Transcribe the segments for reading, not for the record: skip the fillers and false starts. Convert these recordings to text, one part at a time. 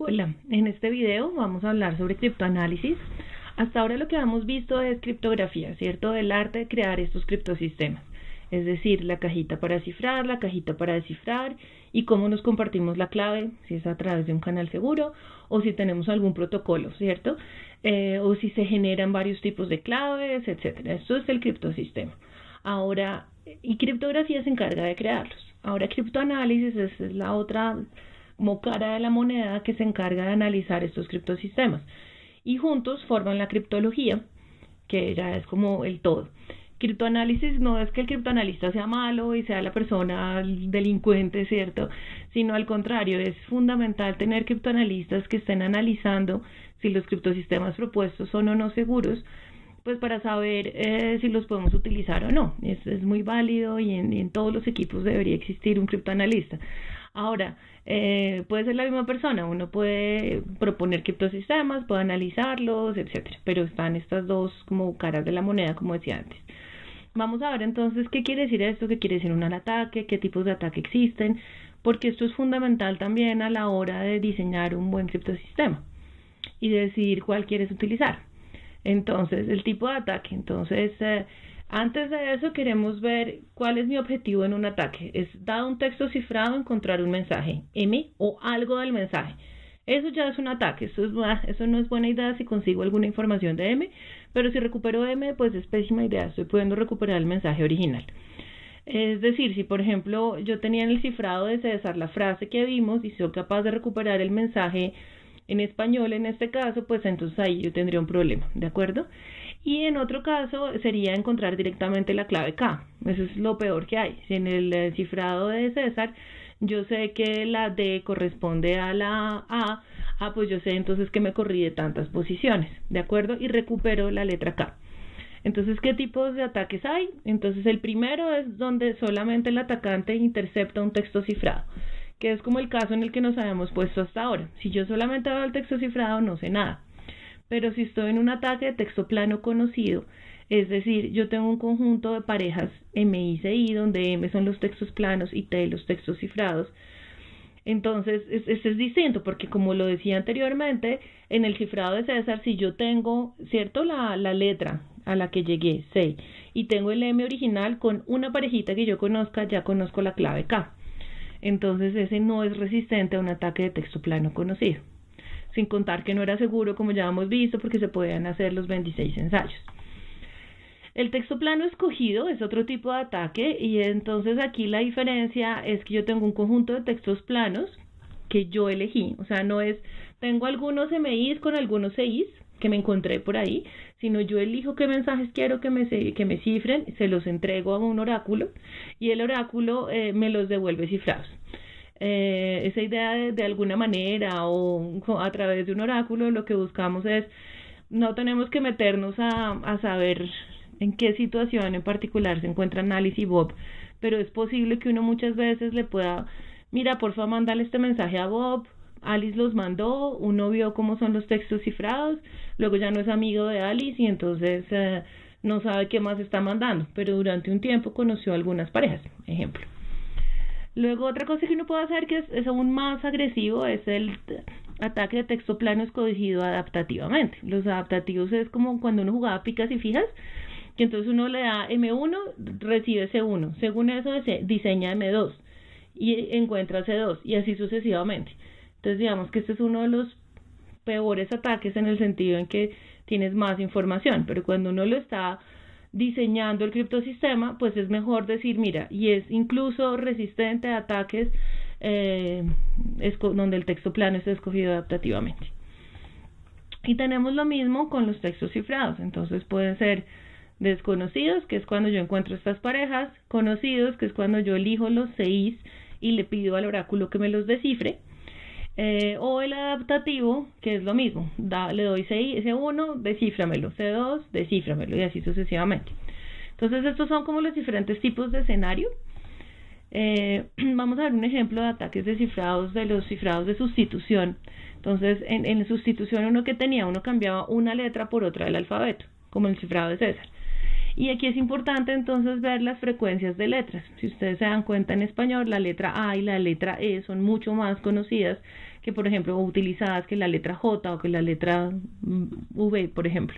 Hola, en este video vamos a hablar sobre criptoanálisis. Hasta ahora lo que hemos visto es criptografía, ¿cierto? El arte de crear estos criptosistemas. Es decir, la cajita para cifrar, la cajita para descifrar y cómo nos compartimos la clave, si es a través de un canal seguro o si tenemos algún protocolo, ¿cierto? O si se generan varios tipos de claves, etcétera. Esto es el criptosistema. Ahora, y criptografía se encarga de crearlos. Ahora, criptoanálisis es la otra como cara de la moneda que se encarga de analizar estos criptosistemas. Y juntos forman la criptología, que ya es como el todo. Criptoanálisis no es que el criptoanalista sea malo y sea la persona delincuente, ¿cierto? Sino al contrario, es fundamental tener criptoanalistas que estén analizando si los criptosistemas propuestos son o no seguros, pues para saber si los podemos utilizar o no. Es muy válido y en todos los equipos debería existir un criptoanalista. Ahora, puede ser la misma persona, uno puede proponer criptosistemas, puede analizarlos, etcétera, pero están estas dos como caras de la moneda, como decía antes. Vamos a ver entonces qué quiere decir esto, qué quiere decir un ataque, qué tipos de ataque existen, porque esto es fundamental también a la hora de diseñar un buen criptosistema y decidir cuál quieres utilizar. Entonces, el tipo de ataque. Entonces, antes de eso queremos ver cuál es mi objetivo en un ataque. Es, dado un texto cifrado, encontrar un mensaje M o algo del mensaje. Eso ya es un ataque. Eso no es buena idea si consigo alguna información de M, pero si recupero M, pues es pésima idea. Estoy pudiendo recuperar el mensaje original. Es decir, si por ejemplo yo tenía en el cifrado de César la frase que vimos y soy capaz de recuperar el mensaje en español en este caso, pues entonces ahí yo tendría un problema, ¿de acuerdo? Y en otro caso sería encontrar directamente la clave K. Eso es lo peor que hay. Si en el cifrado de César yo sé que la D corresponde a la A, pues yo sé entonces que me corrí de tantas posiciones, ¿de acuerdo? Y recupero la letra K. Entonces, ¿qué tipos de ataques hay? Entonces, el primero es donde solamente el atacante intercepta un texto cifrado, que es como el caso en el que nos habíamos puesto hasta ahora. Si yo solamente veo el texto cifrado, no sé nada. Pero si estoy en un ataque de texto plano conocido, es decir, yo tengo un conjunto de parejas M, I, C, I, donde M son los textos planos y T los textos cifrados, entonces este es distinto, porque como lo decía anteriormente, en el cifrado de César, si yo tengo, ¿cierto?, la letra a la que llegué, C, y tengo el M original con una parejita que yo conozca, ya conozco la clave K. Entonces ese no es resistente a un ataque de texto plano conocido. Sin contar que no era seguro, como ya hemos visto, porque se podían hacer los 26 ensayos. El texto plano escogido es otro tipo de ataque y entonces aquí la diferencia es que yo tengo un conjunto de textos planos que yo elegí. O sea, no es, tengo algunos MIs con algunos CIs que me encontré por ahí, sino yo elijo qué mensajes quiero que me cifren, se los entrego a un oráculo y el oráculo me los devuelve cifrados. Esa idea de alguna manera o a través de un oráculo lo que buscamos es, no tenemos que meternos a saber en qué situación en particular se encuentra Alice y Bob, pero es posible que uno muchas veces le pueda, mira, por favor, mándale este mensaje a Bob, Alice los mandó, uno vio cómo son los textos cifrados, luego ya no es amigo de Alice y entonces no sabe qué más está mandando, pero durante un tiempo conoció algunas parejas, ejemplo. Luego otra cosa que uno puede hacer que es aún más agresivo es el ataque de texto plano escogido adaptativamente. Los adaptativos es como cuando uno jugaba picas y fijas, que entonces uno le da M1, recibe C1, según eso diseña M2 y encuentra C2 y así sucesivamente. Entonces digamos que este es uno de los peores ataques en el sentido en que tienes más información, pero cuando uno lo está diseñando el criptosistema, pues es mejor decir, mira, y es incluso resistente a ataques donde el texto plano está escogido adaptativamente. Y tenemos lo mismo con los textos cifrados, entonces pueden ser desconocidos, que es cuando yo encuentro estas parejas, conocidos, que es cuando yo elijo los CIs y le pido al oráculo que me los descifre, o el adaptativo, que es lo mismo, le doy C1, descíframelo, C2, descíframelo y así sucesivamente. Entonces estos son como los diferentes tipos de escenario. Vamos a ver un ejemplo de ataques de cifrados, de los cifrados de sustitución. Entonces en sustitución uno cambiaba una letra por otra del alfabeto, como el cifrado de César. Y aquí es importante entonces ver las frecuencias de letras. Si ustedes se dan cuenta, en español la letra A y la letra E son mucho más conocidas que, por ejemplo, utilizadas que la letra J o que la letra V, por ejemplo.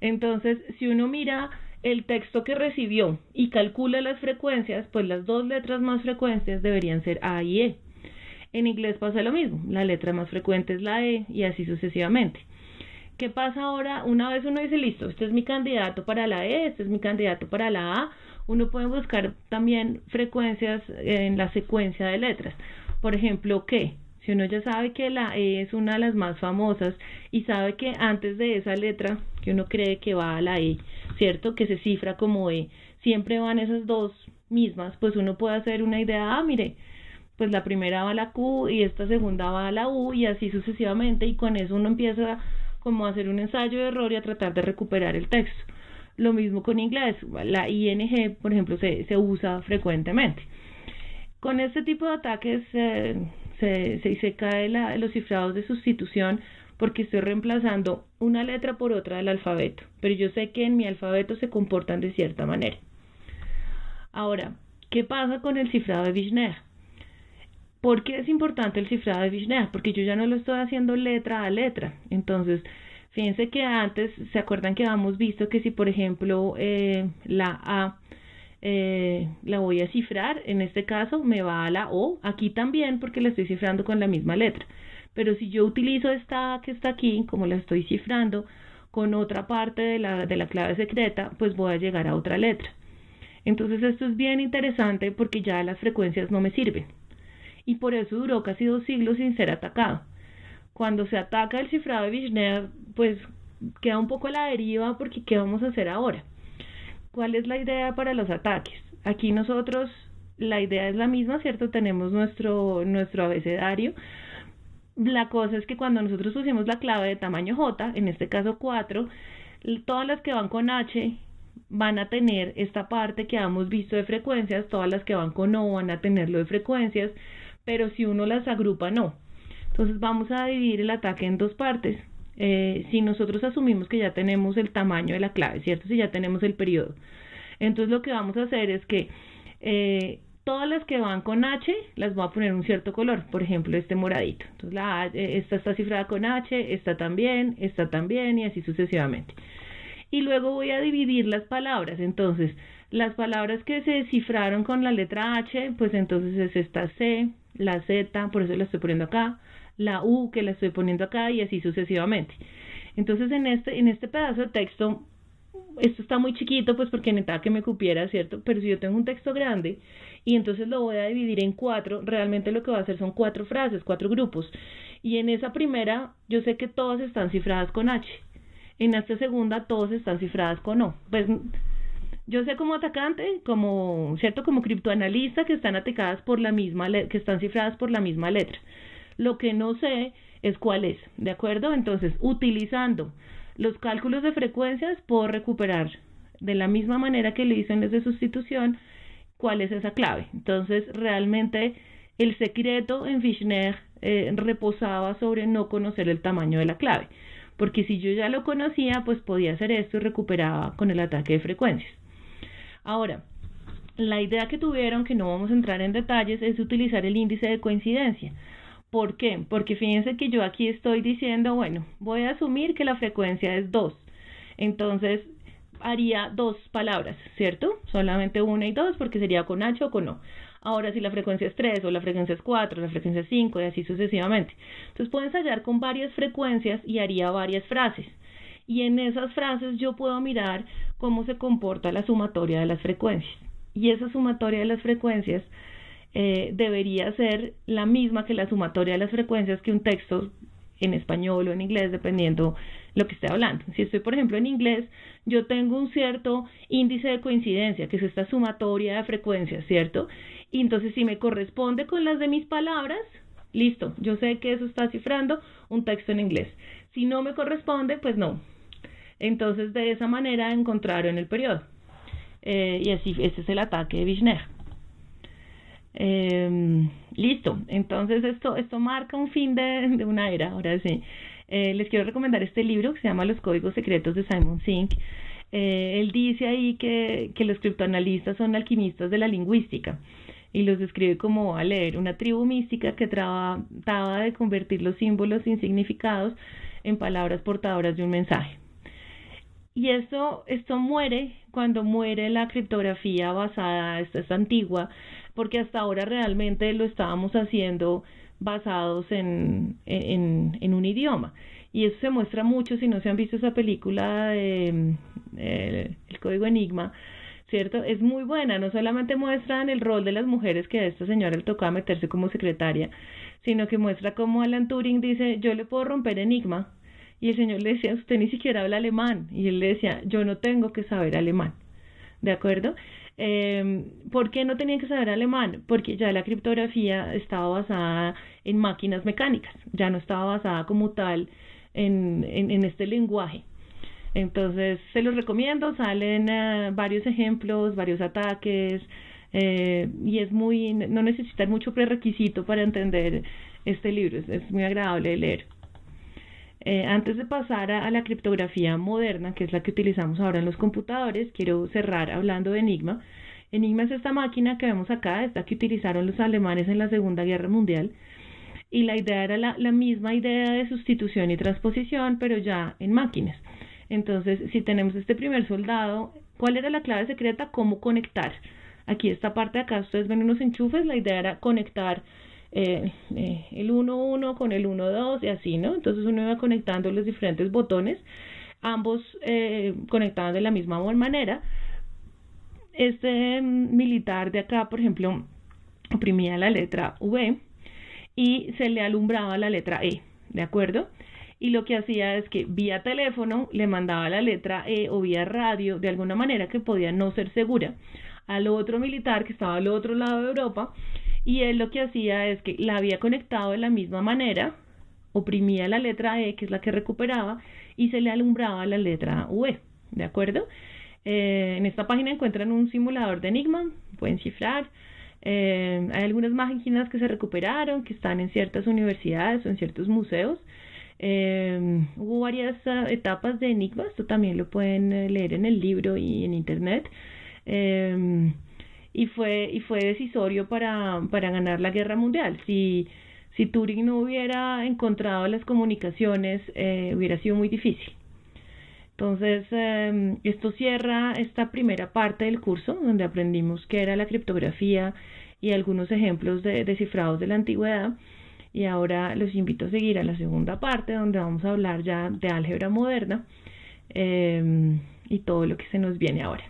Entonces, si uno mira el texto que recibió y calcula las frecuencias, pues las dos letras más frecuentes deberían ser A y E. En inglés pasa lo mismo, la letra más frecuente es la E y así sucesivamente. ¿Qué pasa ahora? Una vez uno dice, listo, este es mi candidato para la E, este es mi candidato para la A, uno puede buscar también frecuencias en la secuencia de letras. Por ejemplo, ¿qué? Si uno ya sabe que la E es una de las más famosas y sabe que antes de esa letra que uno cree que va a la E, ¿cierto? Que se cifra como E, siempre van esas dos mismas, pues uno puede hacer una idea, mire, pues la primera va a la Q y esta segunda va a la U y así sucesivamente, y con eso uno empieza como a hacer un ensayo de error y a tratar de recuperar el texto. Lo mismo con inglés, la ING, por ejemplo, se usa frecuentemente. Con este tipo de ataques se cae los cifrados de sustitución porque estoy reemplazando una letra por otra del alfabeto, pero yo sé que en mi alfabeto se comportan de cierta manera. Ahora, ¿qué pasa con el cifrado de Wigner? ¿Por qué es importante el cifrado de Wigner? Porque yo ya no lo estoy haciendo letra a letra. Entonces, fíjense que antes, ¿se acuerdan que habíamos visto que si, por ejemplo, la A la voy a cifrar, en este caso me va a la O, aquí también porque la estoy cifrando con la misma letra, pero si yo utilizo esta A que está aquí, como la estoy cifrando con otra parte de la clave secreta, pues voy a llegar a otra letra. Entonces esto es bien interesante porque ya las frecuencias no me sirven, y por eso duró casi 2 siglos sin ser atacado. Cuando se ataca el cifrado de Wigner, pues queda un poco a la deriva porque ¿qué vamos a hacer ahora? ¿Cuál es la idea para los ataques? Aquí nosotros, la idea es la misma, ¿cierto? Tenemos nuestro abecedario. La cosa es que cuando nosotros pusimos la clave de tamaño J, en este caso 4, todas las que van con H van a tener esta parte que hemos visto de frecuencias, todas las que van con O van a tenerlo de frecuencias, pero si uno las agrupa, no. Entonces vamos a dividir el ataque en dos partes. Si nosotros asumimos que ya tenemos el tamaño de la clave, ¿cierto? Si ya tenemos el periodo. Entonces lo que vamos a hacer es que todas las que van con H las voy a poner un cierto color, por ejemplo este moradito. Entonces esta está cifrada con H, esta también, y así sucesivamente. Y luego voy a dividir las palabras. Entonces las palabras que se cifraron con la letra H, pues entonces es esta C, la Z, por eso la estoy poniendo acá, la U que la estoy poniendo acá y así sucesivamente. Entonces en este pedazo de texto, esto está muy chiquito pues porque necesitaba que me cupiera, ¿cierto? Pero si yo tengo un texto grande y entonces lo voy a dividir en 4, realmente lo que voy a hacer son 4 frases, 4 grupos. Y en esa primera yo sé que todas están cifradas con H. En esta segunda todas están cifradas con O. Pues yo sé como atacante, como cierto, como criptoanalista que están atacadas por la misma que están cifradas por la misma letra. Lo que no sé es cuál es, ¿de acuerdo? Entonces, utilizando los cálculos de frecuencias, puedo recuperar de la misma manera que le hice en las de sustitución cuál es esa clave. Entonces, realmente el secreto en Wigner reposaba sobre no conocer el tamaño de la clave, porque si yo ya lo conocía, pues podía hacer esto y recuperaba con el ataque de frecuencias. Ahora, la idea que tuvieron, que no vamos a entrar en detalles, es utilizar el índice de coincidencia. ¿Por qué? Porque fíjense que yo aquí estoy diciendo, bueno, voy a asumir que la frecuencia es 2. Entonces, haría 2 palabras, ¿cierto? Solamente 1 y 2 porque sería con H o con O. Ahora, si la frecuencia es 3 o la frecuencia es 4, la frecuencia es 5 y así sucesivamente. Entonces, puedo ensayar con varias frecuencias y haría varias frases. Y en esas frases yo puedo mirar cómo se comporta la sumatoria de las frecuencias. Y esa sumatoria de las frecuencias debería ser la misma que la sumatoria de las frecuencias que un texto en español o en inglés, dependiendo lo que esté hablando. Si estoy, por ejemplo, en inglés, yo tengo un cierto índice de coincidencia, que es esta sumatoria de frecuencias, ¿cierto? Y entonces, si me corresponde con las de mis palabras, listo, yo sé que eso está cifrando un texto en inglés. Si no me corresponde, pues no. Entonces, de esa manera encontraron el periodo. Y así, este es el ataque de Wigner. Listo, entonces esto marca un fin de una era. Ahora sí, les quiero recomendar este libro que se llama Los Códigos Secretos de Simon Sink. Él dice ahí que los criptoanalistas son alquimistas de la lingüística. y los describe como a leer una tribu mística que trataba de convertir los símbolos sin significados en palabras portadoras de un mensaje. Y esto muere cuando muere la criptografía basada, esta es antigua, porque hasta ahora realmente lo estábamos haciendo basados en un idioma. Y eso se muestra mucho si no se han visto esa película de El Código Enigma, ¿cierto? Es muy buena, no solamente muestran el rol de las mujeres que a esta señora le tocaba meterse como secretaria, sino que muestra cómo Alan Turing dice, yo le puedo romper Enigma. Y el señor le decía, usted ni siquiera habla alemán. Y él le decía, yo no tengo que saber alemán. ¿De acuerdo? ¿Por qué no tenía que saber alemán? Porque ya la criptografía estaba basada en máquinas mecánicas, ya no estaba basada como tal en este lenguaje. Entonces, se los recomiendo, salen varios ejemplos, varios ataques, y no necesitan mucho prerequisito para entender este libro, es muy agradable de leer. Antes de pasar a la criptografía moderna, que es la que utilizamos ahora en los computadores, quiero cerrar hablando de Enigma. Enigma es esta máquina que vemos acá, esta que utilizaron los alemanes en la Segunda Guerra Mundial, y la idea era la misma idea de sustitución y transposición, pero ya en máquinas. Entonces, si tenemos este primer soldado, ¿cuál era la clave secreta? ¿Cómo conectar? Aquí esta parte de acá, ustedes ven unos enchufes, la idea era conectar el 1-1 con el 1-2 y así, ¿no? Entonces uno iba conectando los diferentes botones, ambos conectados de la misma manera. Este militar de acá, por ejemplo, oprimía la letra V y se le alumbraba la letra E, ¿de acuerdo? Y lo que hacía es que vía teléfono le mandaba la letra E o vía radio, de alguna manera que podía no ser segura, al otro militar que estaba al otro lado de Europa, y él lo que hacía es que la había conectado de la misma manera, oprimía la letra E, que es la que recuperaba, y se le alumbraba la letra V, ¿de acuerdo? En esta página encuentran un simulador de Enigma, pueden cifrar. Hay algunas máquinas que se recuperaron, que están en ciertas universidades o en ciertos museos. Hubo varias etapas de Enigma, esto también lo pueden leer en el libro y en internet. Y fue decisorio para ganar la guerra mundial. Si Turing no hubiera encontrado las comunicaciones, hubiera sido muy difícil. Entonces, esto cierra esta primera parte del curso, donde aprendimos qué era la criptografía y algunos ejemplos de descifrados de la antigüedad. Y ahora los invito a seguir a la segunda parte, donde vamos a hablar ya de álgebra moderna y todo lo que se nos viene ahora.